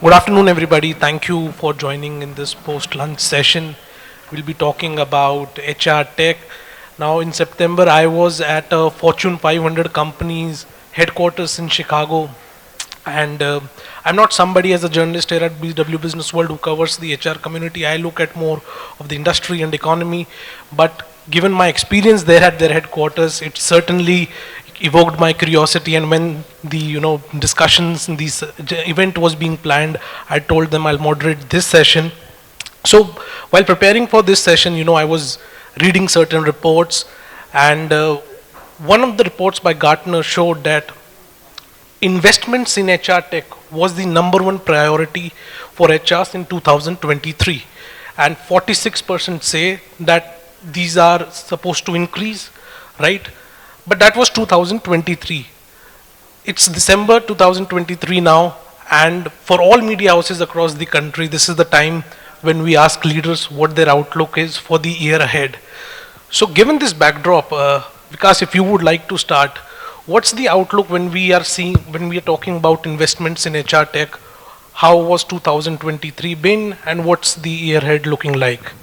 Good afternoon, everybody. Thank you for joining in this post-lunch session. We'll be talking about HR tech. Now, in September, I was at a Fortune 500 company's headquarters in Chicago. And I'm not somebody as a journalist here at BW Businessworld who covers the HR community. I look at more of the industry and economy. But given my experience there at their headquarters, it certainly evoked my curiosity. And when the discussions in this event was being planned, I told them I'll moderate this session. So while preparing for this session, I was reading certain reports, and one of the reports by Gartner showed that investments in HR tech was the #1 priority for HRs in 2023, and 46% say that these are supposed to increase, right? But that was 2023. It's December 2023 now, and for all media houses across the country, this is the time when we ask leaders what their outlook is for the year ahead. So given this backdrop, Vikas, if you would like to start, what's the outlook when we are talking about investments in HR tech? How was 2023 been, and what's the year ahead looking like?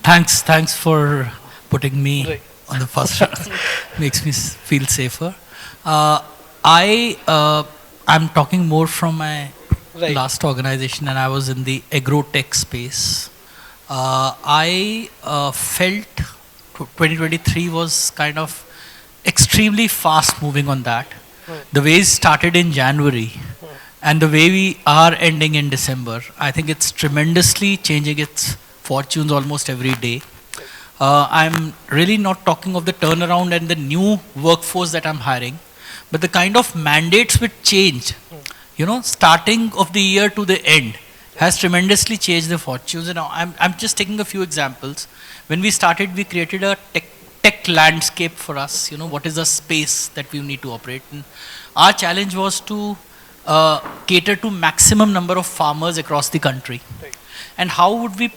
Thanks for putting me Right. on the first round. Makes me feel safer. I'm talking more from my Right. last organization, and I was in the agro-tech space. I felt 2023 was kind of extremely fast moving on that. The way it started in January and the way we are ending in December, I think it's tremendously changing its fortunes almost every day. I'm really not talking of the turnaround and the new workforce that I'm hiring, but the kind of mandates which change, starting of the year to the end, has tremendously changed the fortunes. And I'm just taking a few examples. When we started, we created a tech landscape for us. What is the space that we need to operate in? Our challenge was to cater to maximum number of farmers across the country. Right. And how would we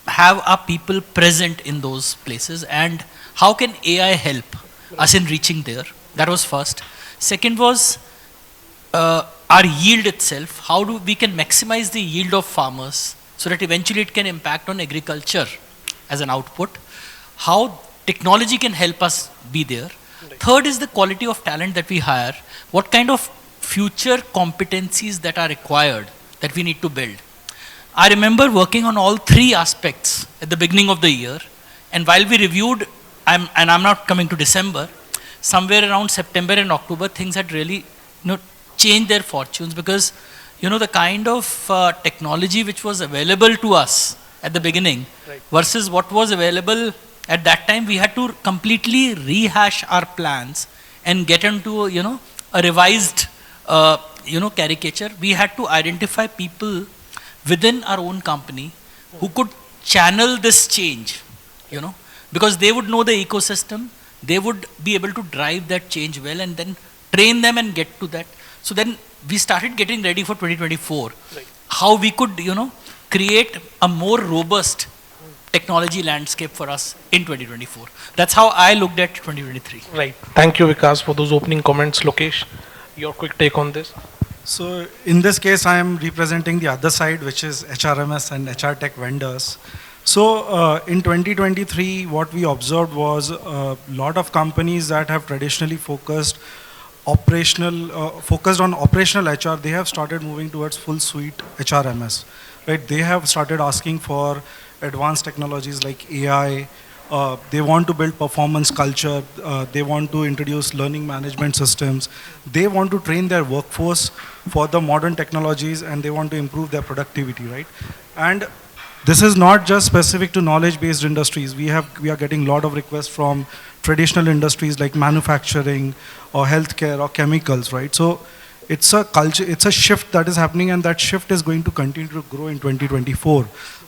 have our people present in those places, and how can AI help us in reaching there? That was first. Second was our yield itself. How do we can maximize the yield of farmers so that eventually it can impact on agriculture as an output? How technology can help us be there. Right. Third is the quality of talent that we hire. What kind of future competencies that are required that we need to build? I remember working on all three aspects at the beginning of the year, and while we reviewed, I'm not coming to December, somewhere around September and October, things had really changed their fortunes, because the kind of technology which was available to us at the beginning, Right. versus what was available at that time, we had to completely rehash our plans and get into a revised caricature. We had to identify people within our own company who could channel this change, because they would know the ecosystem, they would be able to drive that change well, and then train them and get to that. So then we started getting ready for 2024. Right. How we could, create a more robust technology landscape for us in 2024. That's how I looked at 2023. Right. Thank you, Vikas, for those opening comments. Lokesh, your quick take on this? So in this case, I am representing the other side, which is HRMS and HR tech vendors. So in 2023, what we observed was a lot of companies that have traditionally focused on operational HR. They have started moving towards full suite HRMS. Right? They have started asking for advanced technologies like AI. They want to build performance culture. They want to introduce learning management systems. They want to train their workforce for the modern technologies, and they want to improve their productivity, right? And this is not just specific to knowledge-based industries. We are getting a lot of requests from traditional industries like manufacturing or healthcare or chemicals, right? So it's a culture, it's a shift that is happening, and that shift is going to continue to grow in 2024.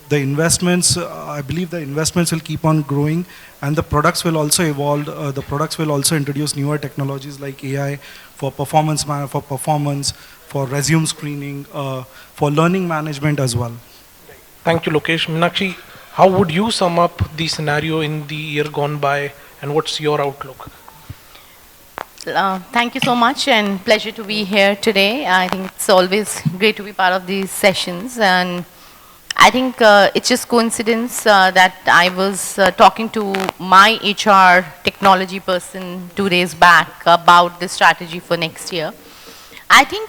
The investments, I believe the investments will keep on growing, and the products will also evolve. The products will also introduce newer technologies like AI for performance, for resume screening, for learning management as well. Thank you, Lokesh. Meenakshi, how would you sum up the scenario in the year gone by, and what's your outlook? Thank you so much and pleasure to be here today. I think it's always great to be part of these sessions, and I think it's just coincidence that I was talking to my HR technology person 2 days back about the strategy for next year. I think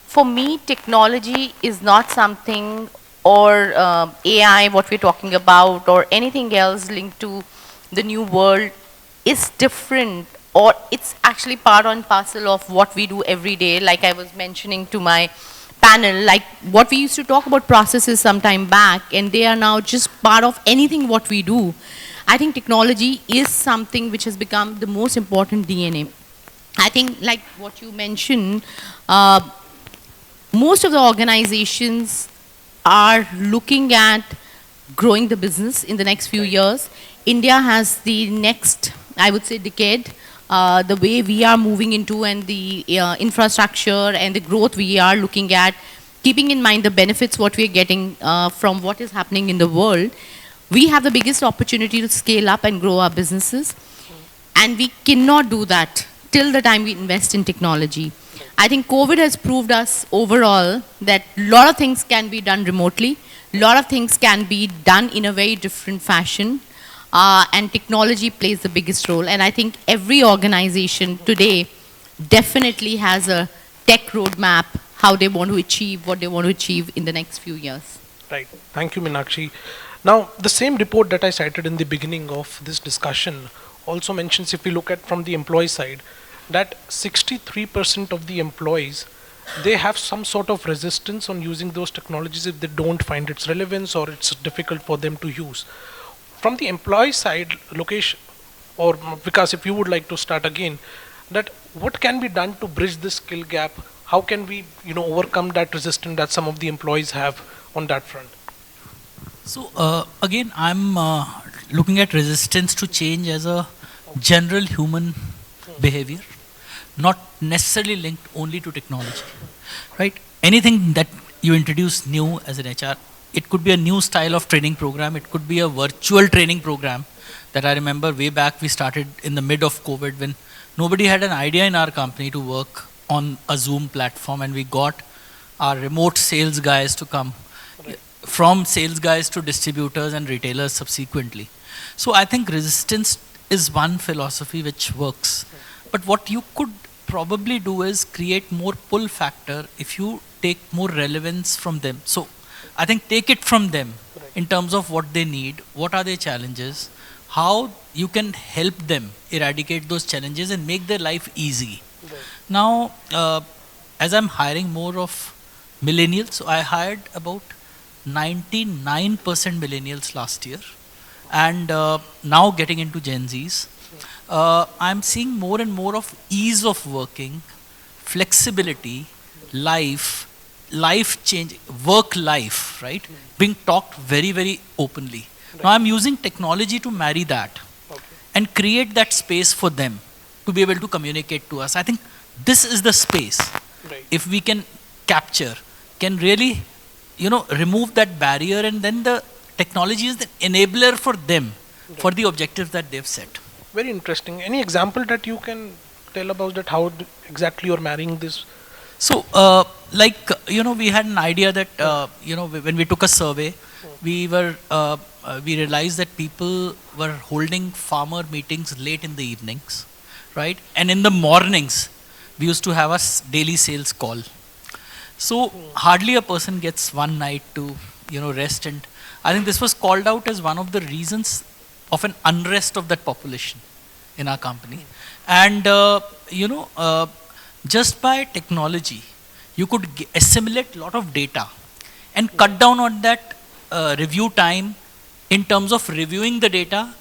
for me, technology is not something, or AI, what we're talking about, or anything else linked to the new world is different, or it's actually part and parcel of what we do every day. Like I was mentioning to my panel, like what we used to talk about processes some time back, and they are now just part of anything what we do. I think technology is something which has become the most important DNA. I think like what you mentioned, most of the organizations are looking at growing the business in the next few years. India has the next, I would say, decade. The way we are moving into, and the infrastructure and the growth we are looking at, keeping in mind the benefits what we are getting from what is happening in the world, we have the biggest opportunity to scale up and grow our businesses. And we cannot do that till the time we invest in technology. I think COVID has proved us overall that a lot of things can be done remotely, a lot of things can be done in a very different fashion, and technology plays the biggest role. And I think every organization today definitely has a tech roadmap, how they want to achieve what they want to achieve in the next few years. Right. Thank you, Meenakshi. Now, the same report that I cited in the beginning of this discussion also mentions, if we look at from the employee side, that 63% of the employees, they have some sort of resistance on using those technologies if they don't find its relevance or it's difficult for them to use. From the employee side, Lokesh or Vikas, if you would like to start again, that what can be done to bridge this skill gap? How can we, overcome that resistance that some of the employees have on that front? So again, I'm looking at resistance to change as a general human behavior, not necessarily linked only to technology, right? Anything that you introduce new as an HR, it could be a new style of training program, it could be a virtual training program that I remember way back we started in the mid of COVID when nobody had an idea in our company to work on a Zoom platform, and we got our remote sales guys to come, from sales guys to distributors and retailers subsequently. So I think resistance is one philosophy which works. But what you could probably do is create more pull factor if you take more relevance from them. So I think take it from them in terms of what they need, what are their challenges, how you can help them eradicate those challenges and make their life easy. Now, as I'm hiring more of millennials, so I hired about 99% millennials last year, and now getting into Gen Zs. I'm seeing more and more of ease of working, flexibility, life change, work life, right? Being talked very, very openly. Now I'm using technology to marry that and create that space for them to be able to communicate to us. I think this is the space. If we can capture, can really, remove that barrier, and then the technology is the enabler for them, for the objectives that they've set. Very interesting. Any example that you can tell about that, how exactly you're marrying this? So, we had an idea that, when we took a survey, we realized that people were holding farmer meetings late in the evenings, right? And in the mornings, we used to have a daily sales call. So hardly a person gets one night to, rest. And I think this was called out as one of the reasons of an unrest of that population in our company. And, just by technology, you could assimilate a lot of data and cut down on that review time in terms of reviewing the data,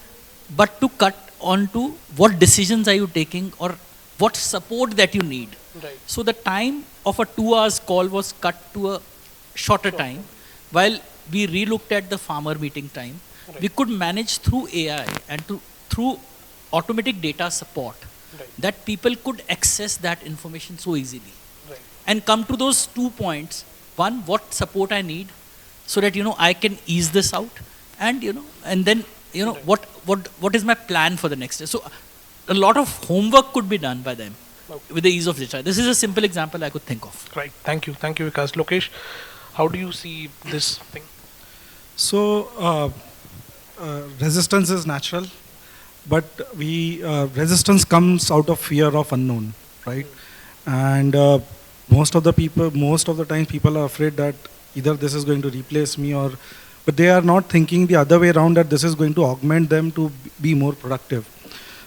but to cut on to what decisions are you taking or what support that you need. Right. So the time of a 2 hours call was cut to a shorter time, while we relooked at the farmer meeting time. Right. We could manage through AI and through automatic data support, that people could access that information so easily. Right. And come to those 2 points. One, what support I need so that, I can ease this out, and, and then, what is my plan for the next day. So a lot of homework could be done by them with the ease of HR. This is a simple example I could think of. Right. Thank you. Thank you, Vikas. Lokesh, how do you see this thing? So resistance is natural, but resistance comes out of fear of unknown, right? And most of the time, people are afraid that either this is going to replace me but they are not thinking the other way around, that this is going to augment them to be more productive,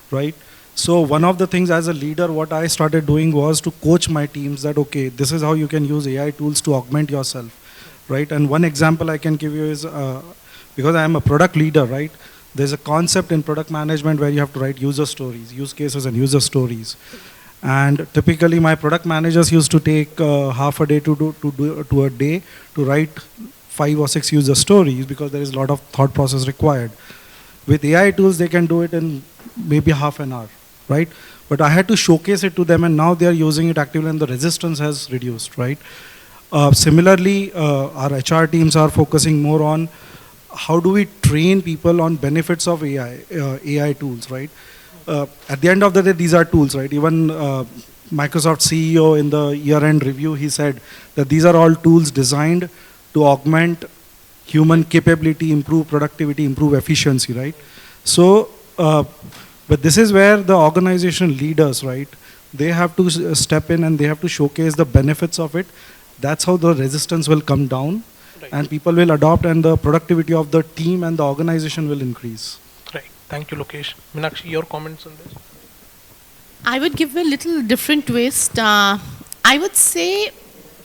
right? So one of the things as a leader, what I started doing was to coach my teams that, okay, this is how you can use AI tools to augment yourself, right? And one example I can give you is, because I am a product leader, right? There's a concept in product management where you have to write user stories, use cases and user stories. And typically my product managers used to take half a day to a day to write 5 or 6 user stories, because there is a lot of thought process required. With AI tools, they can do it in maybe half an hour, right? But I had to showcase it to them, and now they are using it actively, and the resistance has reduced, right? Similarly, our HR teams are focusing more on how do we train people on benefits of AI tools, right? At the end of the day, these are tools, right? Even Microsoft CEO in the year-end review, he said that these are all tools designed to augment human capability, improve productivity, improve efficiency, right? So, but this is where the organization leaders, right? They have to step in and they have to showcase the benefits of it. That's how the resistance will come down, Right. and people will adopt, and the productivity of the team and the organization will increase. Right. Thank you, Lokesh. Meenakshi, your comments on this? I would give a little different twist. I would say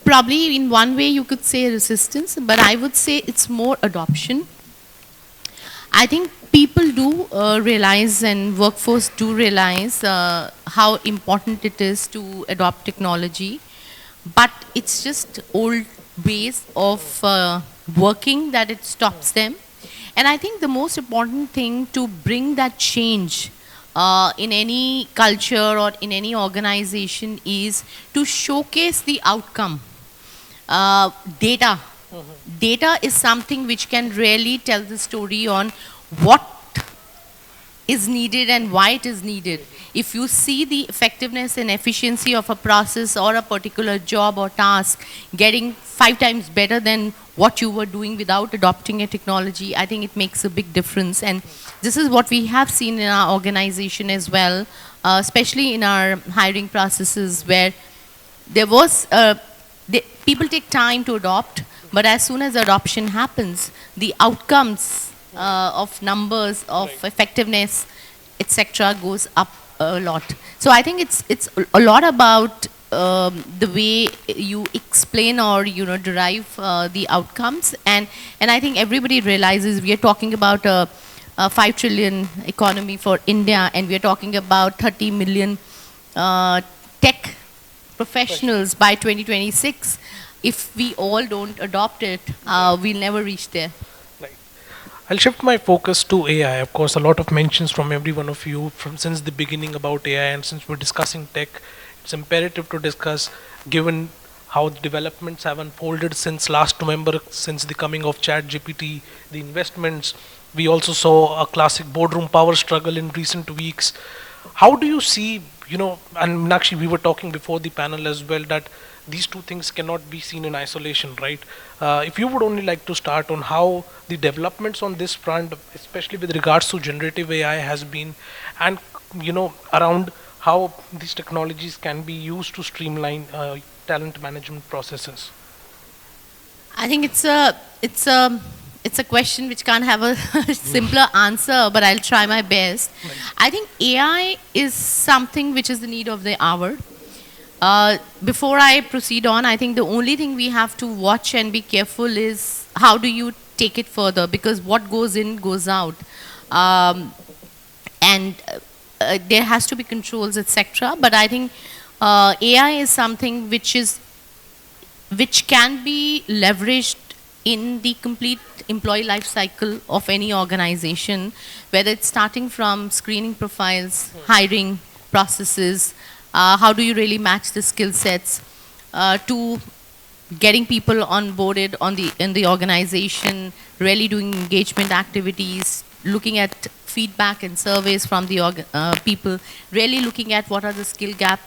probably in one way you could say resistance, but I would say it's more adoption. I think people do realize, and workforce do realize how important it is to adopt technology, but it's just old ways of working that it stops them. And I think the most important thing to bring that change in any culture or in any organization is to showcase the outcome. Data. Data is something which can really tell the story on what is needed and why it is needed. If you see the effectiveness and efficiency of a process or a particular job or task getting 5 times better than what you were doing without adopting a technology, I think it makes a big difference. And this is what we have seen in our organization as well, especially in our hiring processes, where there was, people take time to adopt, but as soon as adoption happens, the outcomes of numbers, of effectiveness, etc., goes up a lot. So I think it's a lot about the way you explain or derive the outcomes, and I think everybody realizes we are talking about a 5 trillion economy for India, and we are talking about 30 million tech professionals by 2026. If we all don't adopt it, we'll never reach there. Right. I'll shift my focus to AI. Of course, a lot of mentions from every one of you since the beginning about AI, and since we're discussing tech, it's imperative to discuss, given how the developments have unfolded since last November, since the coming of ChatGPT, the investments. We also saw a classic boardroom power struggle in recent weeks. How do you see, and Meenakshi, we were talking before the panel as well, that these two things cannot be seen in isolation, right? If you would only like to start on how the developments on this front, especially with regards to generative AI, has been, and around how these technologies can be used to streamline talent management processes. I think it's a question which can't have a simpler answer, but I'll try my best. Right. I think AI is something which is the need of the hour. Before I proceed on, I think the only thing we have to watch and be careful is how do you take it further, because what goes in goes out. And there has to be controls, etc. But I think AI is something which can be leveraged in the complete employee life cycle of any organization, whether it's starting from screening profiles, hiring processes, how do you really match the skill sets, to getting people onboarded in the organization, really doing engagement activities, looking at feedback and surveys from the people, really looking at what are the skill gap.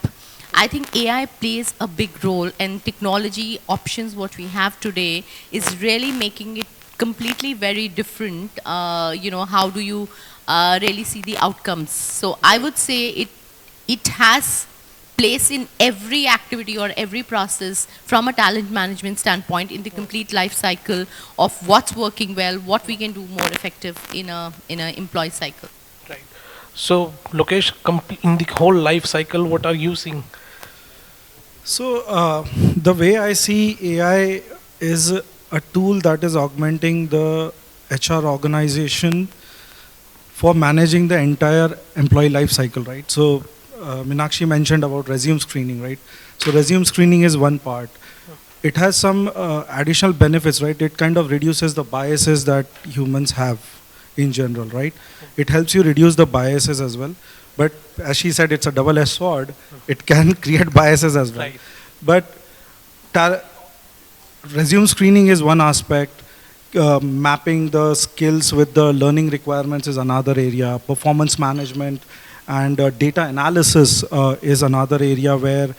I think AI plays a big role, and technology options what we have today is really making it completely very different. How do you really see the outcomes? So I would say it has place in every activity or every process from a talent management standpoint in the complete life cycle of what's working well, what we can do more effective in a employee cycle. Right. So, Lokesh, in the whole life cycle, what are you seeing? So the way I see AI is a tool that is augmenting the HR organization for managing the entire employee life cycle, right? So Meenakshi mentioned about resume screening, right? So resume screening is one part. It has some additional benefits, right? It kind of reduces the biases that humans have in general, right? It helps you reduce the biases as well. But as she said, it's a double-edged sword. It can create biases as well. Right. But resume screening is one aspect. Mapping the skills with the learning requirements is another area. Performance management and data analysis is another area where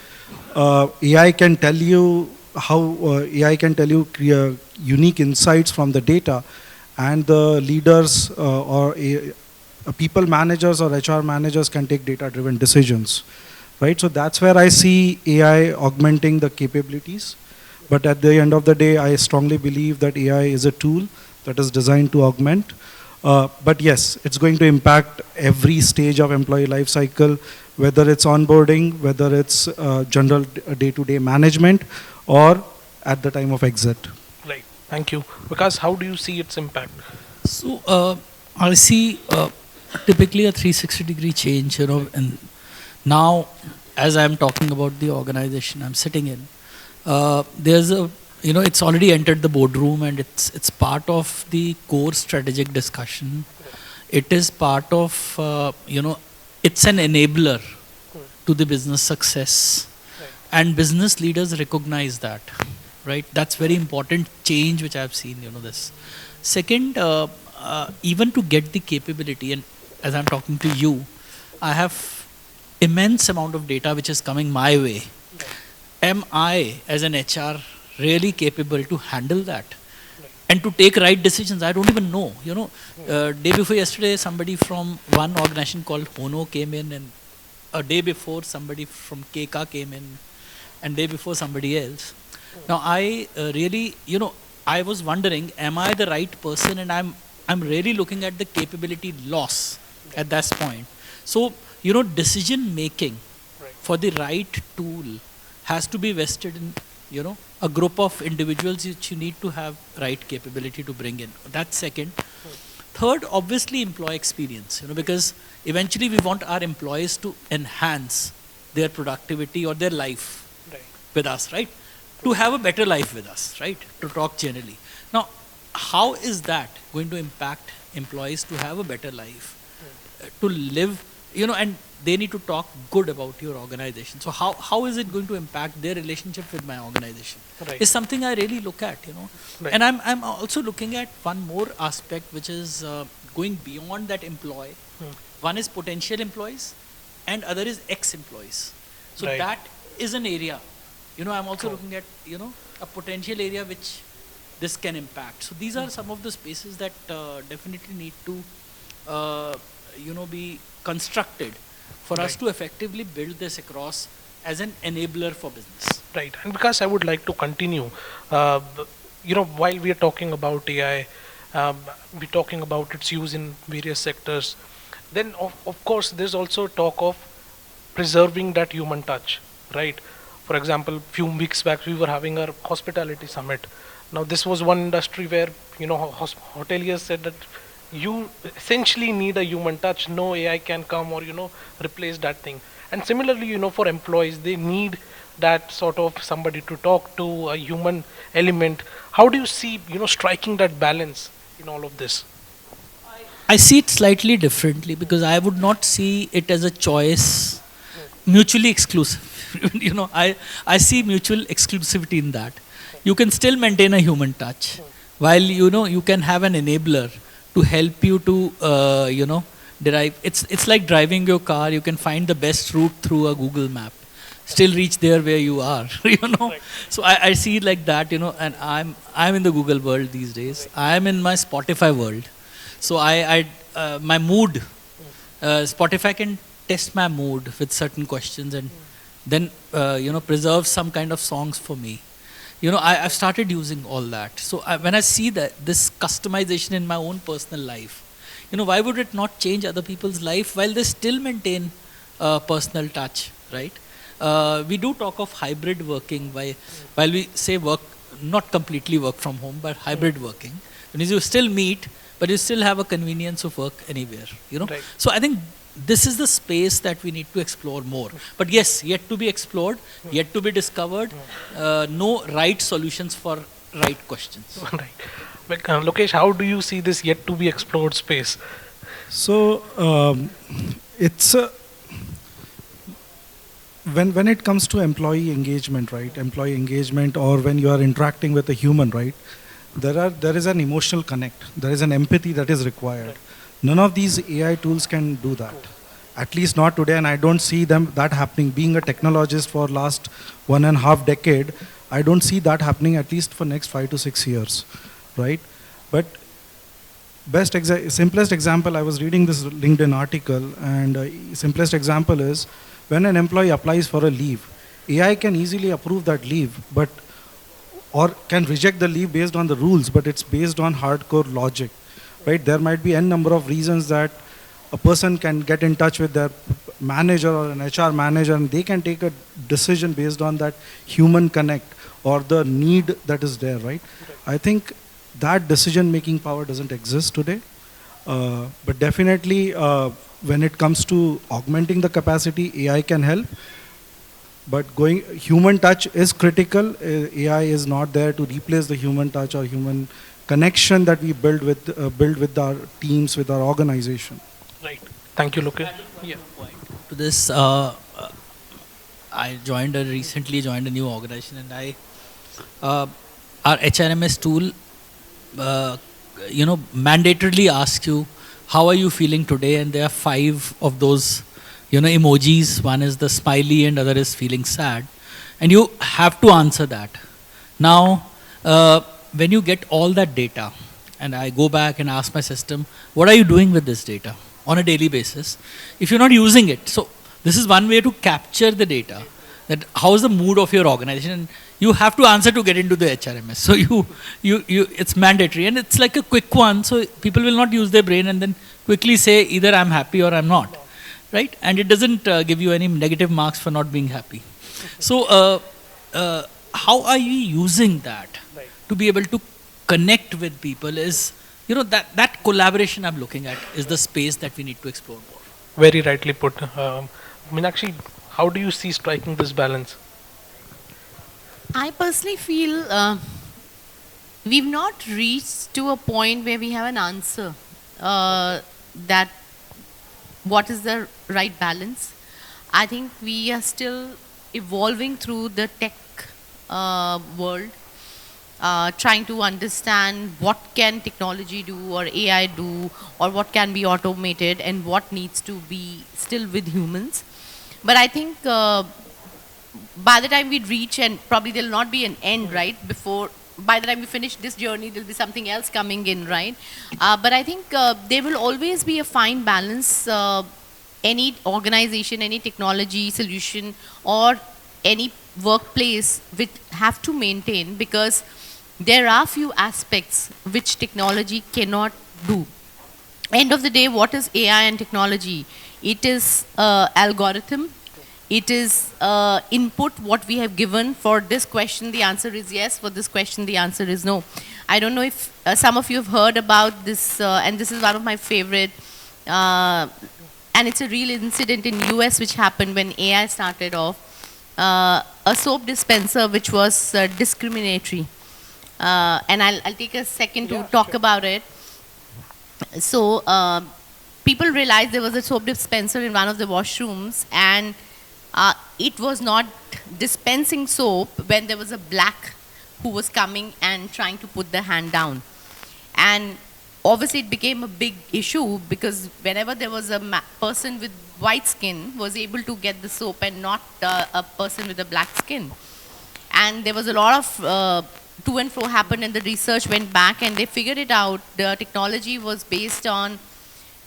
AI can tell you AI can tell you unique insights from the data, and the leaders or people managers or HR managers can take data-driven decisions, right? So that's where I see AI augmenting the capabilities. But at the end of the day, I strongly believe that AI is a tool that is designed to augment. But yes, it's going to impact every stage of employee life cycle, whether it's onboarding, whether it's general day-to-day management, or at the time of exit. Right. Thank you. Because how do you see its impact? So I see typically a 360-degree change, and now as I'm talking about the organization I'm sitting in, there's a, it's already entered the boardroom, and it's part of the core strategic discussion. It is part of, it's an enabler to the business success. And business leaders recognize that, right? That's very important change which I've seen, this. Second, even to get the capability, and as I'm talking to you, I have immense amount of data which is coming my way. Am I, as an HR, really capable to handle that and to take right decisions? I don't even know. Day before yesterday, somebody from one organization called Hono came in, and a day before somebody from Khokha came in, and day before somebody else. Now I really, I was wondering, am I the right person? And I'm really looking at the capability loss at that point. So, decision making for the right tool has to be vested in, a group of individuals which you need to have right capability to bring in. That's second. Third, obviously employee experience, because eventually we want our employees to enhance their productivity or their life with us, right? To have a better life with us, right? To talk generally. Now, how is that going to impact employees to have a better life, to live, and they need to talk good about your organization. So how is it going to impact their relationship with my organization? Right. Is something I really look at, Right. And I'm also looking at one more aspect, which is going beyond that employee. One is potential employees, and other is ex-employees. So Right. that is an area. I'm also looking at, a potential area which this can impact. So these are some of the spaces that definitely need to, be constructed for us to effectively build this across as an enabler for business. Right. And because I would like to continue, while we are talking about AI, we're talking about its use in various sectors. Then, of course, there's also talk of preserving that human touch, right? For example, few weeks back, we were having our hospitality summit. Now, this was one industry where, hoteliers said that you essentially need a human touch. No AI can come or, replace that thing. And similarly, for employees, they need that sort of somebody to talk to, a human element. How do you see, striking that balance in all of this? I see it slightly differently, because I would not see it as a choice, mutually exclusive. I see mutual exclusivity in that. You can still maintain a human touch, while you can have an enabler to help you to derive. It's like driving your car. You can find the best route through a Google map. still reach there where you are, Right. So I see it like that, and I'm in the Google world these days. I'm in my Spotify world. So my mood, Spotify can test my mood with certain questions and then, preserve some kind of songs for me. I've started using all that. So when I see that this customization in my own personal life, why would it not change other people's life while they still maintain personal touch, right? We do talk of hybrid working while we say work, not completely work from home, but hybrid working. That means you still meet, but you still have a convenience of work anywhere. Right. So I think this is the space that we need to explore more. But yes, yet to be explored, yet to be discovered. No right solutions for right questions. Right. But, Lokesh, how do you see this yet to be explored space? So it's when it comes to employee engagement, right? Employee engagement, or when you are interacting with a human, right? There is an emotional connect. There is an empathy that is required. None of these AI tools can do that. At least not today, and I don't see that happening. Being a technologist for last 1.5 decade, I don't see that happening at least for next 5 to 6 years, right? But simplest example, I was reading this LinkedIn article, and simplest example is when an employee applies for a leave, AI can easily approve that leave, or can reject the leave based on the rules, but it's based on hardcore logic, right? There might be n number of reasons that a person can get in touch with their manager or an HR manager, and they can take a decision based on that human connect or the need that is there, right? I think that decision-making power doesn't exist today. But definitely, when it comes to augmenting the capacity, AI can help. But human touch is critical. AI is not there to replace the human touch or human connection that we build with our teams, with our organization. Right. Thank you, Lokesh. Yeah. To this, I recently joined a new organization, and our HRMS tool, mandatorily asks you, how are you feeling today? And there are 5 of those, emojis. One is the smiley and other is feeling sad. And you have to answer that. Now, when you get all that data, and I go back and ask my system, what are you doing with this data on a daily basis? If you're not using it, so this is one way to capture the data, that how is the mood of your organization, and you have to answer to get into the HRMS. So it's mandatory, and it's like a quick one, so people will not use their brain and then quickly say either I'm happy or I'm not, right? And it doesn't give you any negative marks for not being happy. So how are you using that to be able to connect with people? Is that collaboration I'm looking at is the space that we need to explore more. Very rightly put. Meenakshi, how do you see striking this balance? I personally feel we've not reached to a point where we have an answer that what is the right balance. I think we are still evolving through the tech world, trying to understand what can technology do or AI do, or what can be automated and what needs to be still with humans. But I think by the time we reach, and probably there'll not be an end, right? By the time we finish this journey, there'll be something else coming in, right? But I think there will always be a fine balance. Any organization, any technology solution, or any workplace which have to maintain, because there are few aspects which technology cannot do. End of the day, what is AI and technology? It is algorithm. It is input, what we have given. For this question, the answer is yes. For this question, the answer is no. I don't know if some of you have heard about this, and this is one of my favorite, and it's a real incident in US which happened when AI started off. A soap dispenser which was discriminatory. And I'll take a second to talk about it. So people realized there was a soap dispenser in one of the washrooms, and it was not dispensing soap when there was a black who was coming and trying to put the hand down. And obviously it became a big issue because whenever there was a person with white skin was able to get the soap and not a person with a black skin. And there was a lot of to and fro happened, and the research went back and they figured it out. The technology was based on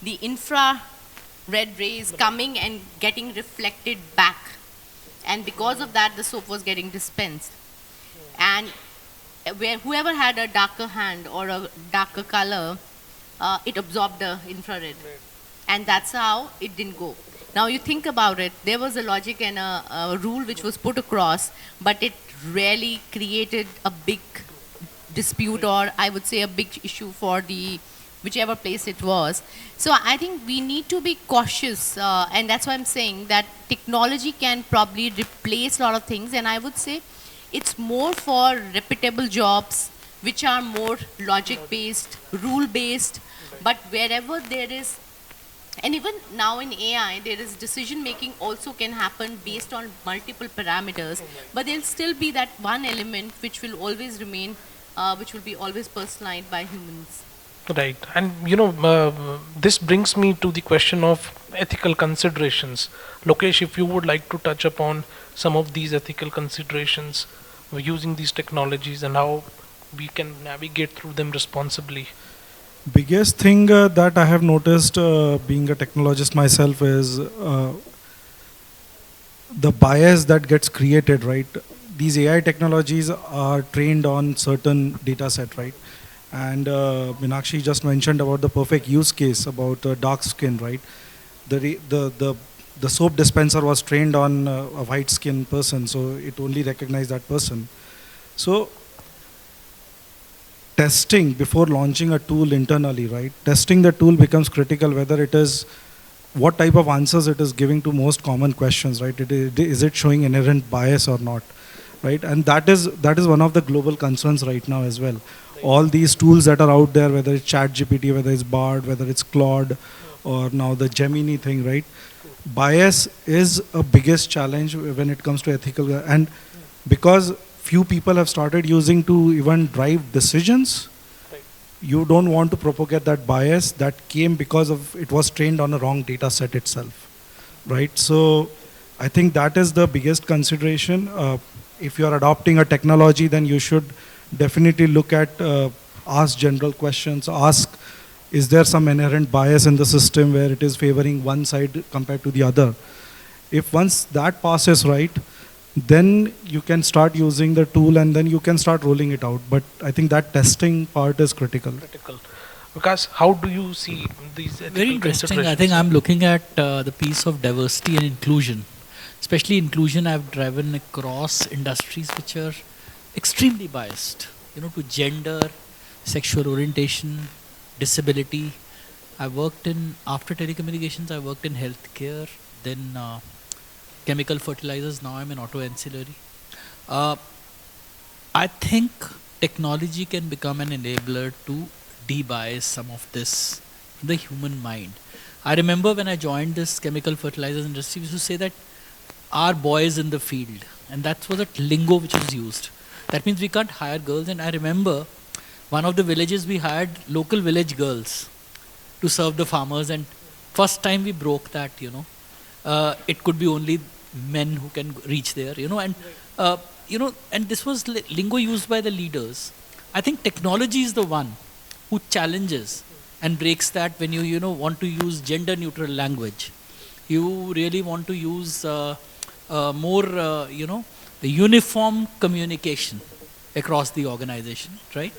the infrared rays coming and getting reflected back. And because of that, the soap was getting dispensed. And where whoever had a darker hand or a darker color, it absorbed the infrared. And that's how it didn't go. Now you think about it, there was a logic and a rule which was put across, but it really created a big dispute, or I would say a big issue for the whichever place it was. So I think we need to be cautious, and that's why I'm saying that technology can probably replace a lot of things, and I would say it's more for repeatable jobs which are more logic based, rule based, but wherever there is, and even now in AI, there is decision making also can happen based on multiple parameters, but there'll still be that one element which will always remain, which will be always personalized by humans. Right. And this brings me to the question of ethical considerations. Lokesh, if you would like to touch upon some of these ethical considerations using these technologies and how we can navigate through them responsibly. Biggest thing that I have noticed being a technologist myself is the bias that gets created, right? These AI technologies are trained on certain data set, right? And Meenakshi just mentioned about the perfect use case about dark skin, right? The soap dispenser was trained on a white skin person, so it only recognized that person. So testing before launching a tool internally, right? Testing the tool becomes critical, whether it is what type of answers it is giving to most common questions, right? Is it showing inherent bias or not, right? And that is one of the global concerns right now as well. All these tools that are out there, whether it's ChatGPT, whether it's Bard, whether it's Claude, or now the Gemini thing, right? Bias is a biggest challenge when it comes to ethical, and because few people have started using to even drive decisions, you don't want to propagate that bias that came because of it was trained on a wrong data set itself, right? So I think that is the biggest consideration. If you are adopting a technology, then you should definitely look at, ask general questions, ask, is there some inherent bias in the system where it is favoring one side compared to the other? If once that passes right, then you can start using the tool and then you can start rolling it out. But I think that testing part is critical. Because how do you see these ethical Very interesting. I considerations? think I'm looking at the piece of diversity and inclusion. Especially inclusion, I've driven across industries which are extremely biased, to gender, sexual orientation, disability. I worked in, after telecommunications, I worked in healthcare, then chemical fertilizers, now I'm in auto ancillary. I think technology can become an enabler to de-bias some of this in the human mind. I remember when I joined this chemical fertilizers industry, we used to say that our boys in the field, and that was a lingo which was used. That means we can't hire girls, and I remember one of the villages we hired local village girls to serve the farmers, and first time we broke that, it could be only men who can reach there, and this was lingo used by the leaders. I think technology is the one who challenges and breaks that when you want to use gender neutral language. You really want to use more, the uniform communication across the organization, right?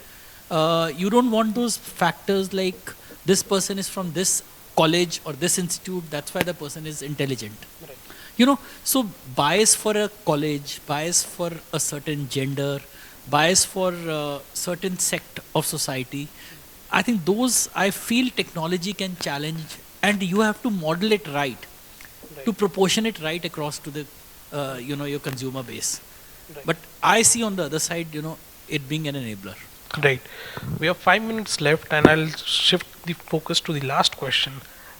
You don't want those factors like this person is from this college or this institute, that's why the person is intelligent. Right. So bias for a college, bias for a certain gender, bias for a certain sect of society, I think those, I feel technology can challenge, and you have to model it right. To proportion it right across to the, your consumer base. Right. But I see on the other side, it being an enabler. Right. We have 5 minutes left, and I'll shift the focus to the last question,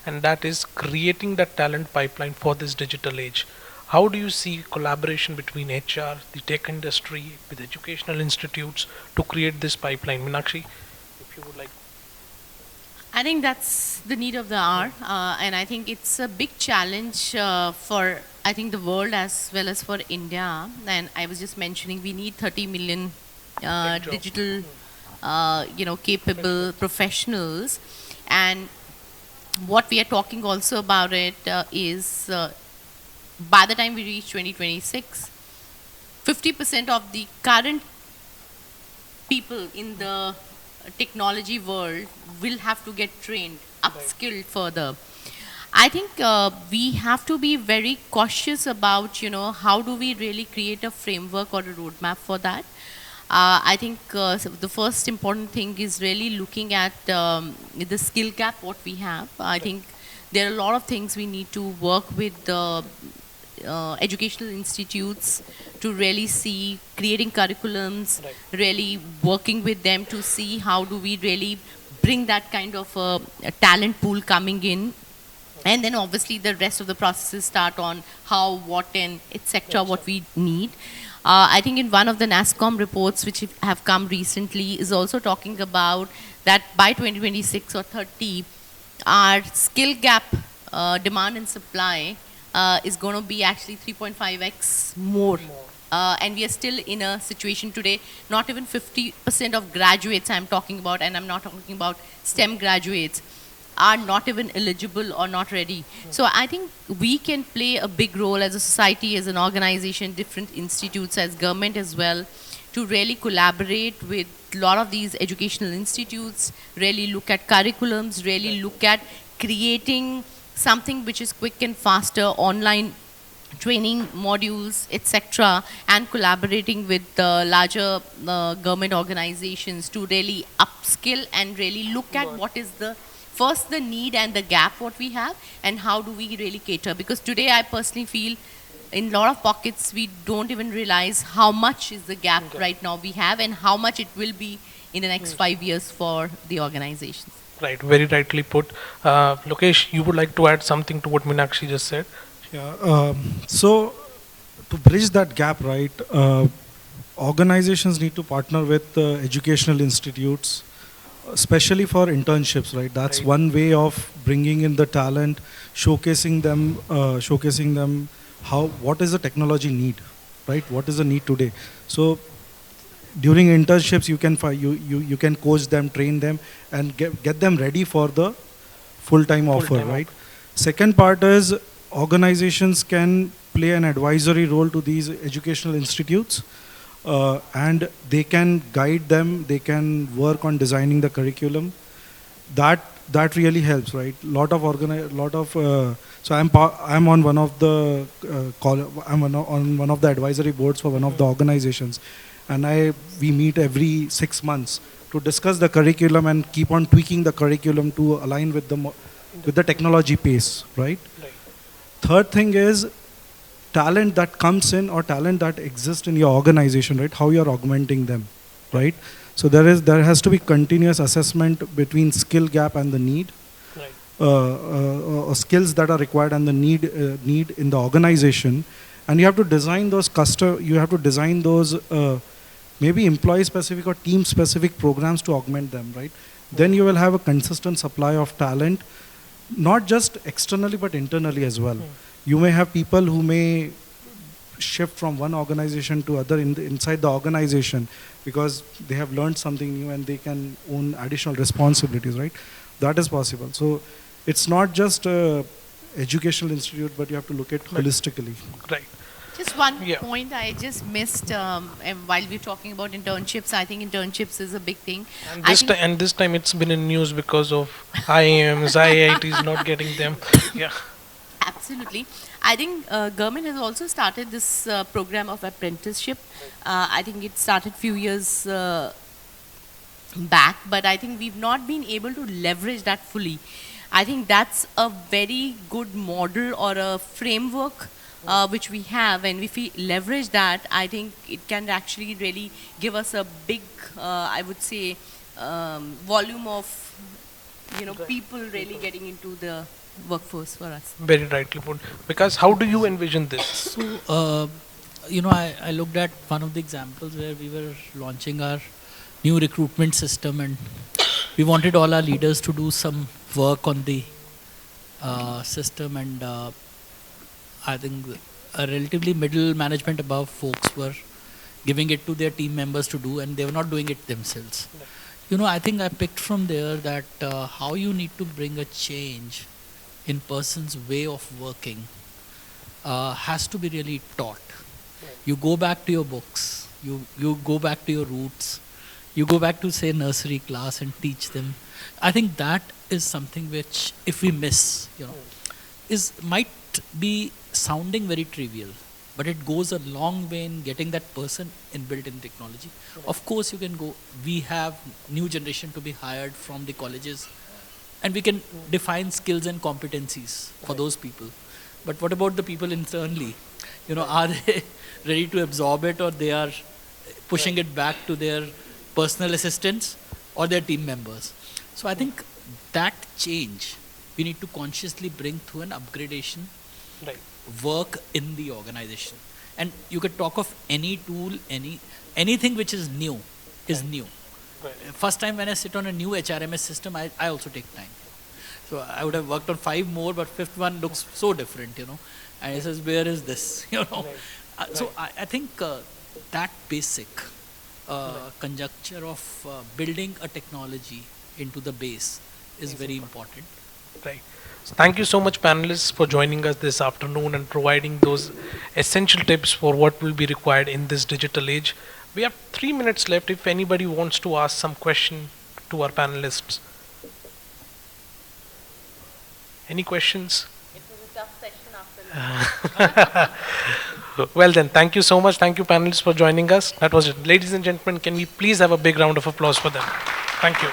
and that is creating that talent pipeline for this digital age. How do you see collaboration between HR, the tech industry, with educational institutes to create this pipeline? Meenakshi, if you would like. I think that's the need of the hour, and I think it's a big challenge for I think the world as well as for India. And I was just mentioning we need 30 million Tech job. digital, capable professionals, and what we are talking also about it is by the time we reach 2026, 50% of the current people in the technology world will have to get trained, upskilled further. I think we have to be very cautious about, how do we really create a framework or a roadmap for that. I think the first important thing is really looking at the skill gap what we have. I think there are a lot of things we need to work with the educational institutes to really see creating curriculums, really working with them to see how do we really bring that kind of a talent pool coming in, and then obviously the rest of the processes start on how, what, and etc. what we need. I think in one of the NASSCOM reports which have come recently is also talking about that by 2026 or 30, our skill gap demand and supply is going to be actually 3.5x more. And we are still in a situation today, not even 50% of graduates I'm talking about, and I'm not talking about STEM graduates, are not even eligible or not ready. So I think we can play a big role as a society, as an organization, different institutes, as government as well, to really collaborate with a lot of these educational institutes, really look at curriculums, really look at creating something which is quick and faster, online training modules, etc., and collaborating with the larger government organizations to really upskill and really look at what is the first the need and the gap what we have, and how do we really cater. Because today I personally feel in a lot of pockets we don't even realize how much is the gap right now we have, and how much it will be in the next 5 years for the organizations. Right, very rightly put. Lokesh, you would like to add something to what Meenakshi just said? Yeah. So to bridge that gap, right, organizations need to partner with educational institutes, especially for internships, right? That's Right. one way of bringing in the talent, showcasing them how, what is the technology need, right? What is the need today? So during internships, you can coach them, train them, and get them ready for the full-time offer, Full-time right? Second part is organizations can play an advisory role to these educational institutes, and they can guide them, they can work on designing the curriculum. That really helps, right? So I'm on one of the on one of the advisory boards for one of the organizations, and we meet every 6 months to discuss the curriculum and keep on tweaking the curriculum to align with the technology pace, right? Right. Third thing is talent that comes in or talent that exists in your organization, right? How you're augmenting them, right? So there has to be continuous assessment between skill gap and the need, Right. skills that are required and the need in the organization, and you have to design those maybe employee specific or team specific programs to augment them, right? Then you will have a consistent supply of talent, not just externally but internally as well. You may have people who may shift from one organization to other inside the organization because they have learned something new and they can own additional responsibilities, right? That is possible. So it's not just a educational institute, but you have to look at holistically. Right. Just one Yeah. point I just missed, and while we're talking about internships, I think internships is a big thing. And this time it's been in news because of IIMs, IITs not getting them. Yeah. Absolutely. I think government has also started this program of apprenticeship. I think it started few years back, but I think we've not been able to leverage that fully. I think that's a very good model or a framework which we have, and if we leverage that, I think it can actually really give us a big, I would say, volume of people really getting into the workforce for us. Very rightly put. Because how do you envision this? So, I looked at one of the examples where we were launching our new recruitment system, and We wanted all our leaders to do some work on the system, and I think a relatively middle management above folks were giving it to their team members to do, and they were not doing it themselves. I think I picked from there that how you need to bring a change in person's way of working has to be really taught. You go back to your books, you go back to your roots, you go back to say nursery class and teach them. I think that is something which, if we miss, might be sounding very trivial, but it goes a long way in getting that person inbuilt in technology. Of course, you can go. We have new generation to be hired from the colleges, and we can define skills and competencies for those people. But what about the people internally? Are they ready to absorb it, or they are pushing it back to their personal assistants or their team members? So I think that change we need to consciously bring through an upgradation work in the organization. And you could talk of any tool, anything which is new is new. First time when I sit on a new HRMS system, I also take time. So I would have worked on 5 more, but 5th one looks so different, And he says, where is this, So I think that basic conjuncture of building a technology into the base is very important. Right. So thank you so much, panelists, for joining us this afternoon and providing those essential tips for what will be required in this digital age. We have 3 minutes left if anybody wants to ask some question to our panelists. Any questions? It was a tough session after Well then, thank you so much. Thank you, panelists, for joining us. That was it. Ladies and gentlemen, can we please have a big round of applause for them? Thank you.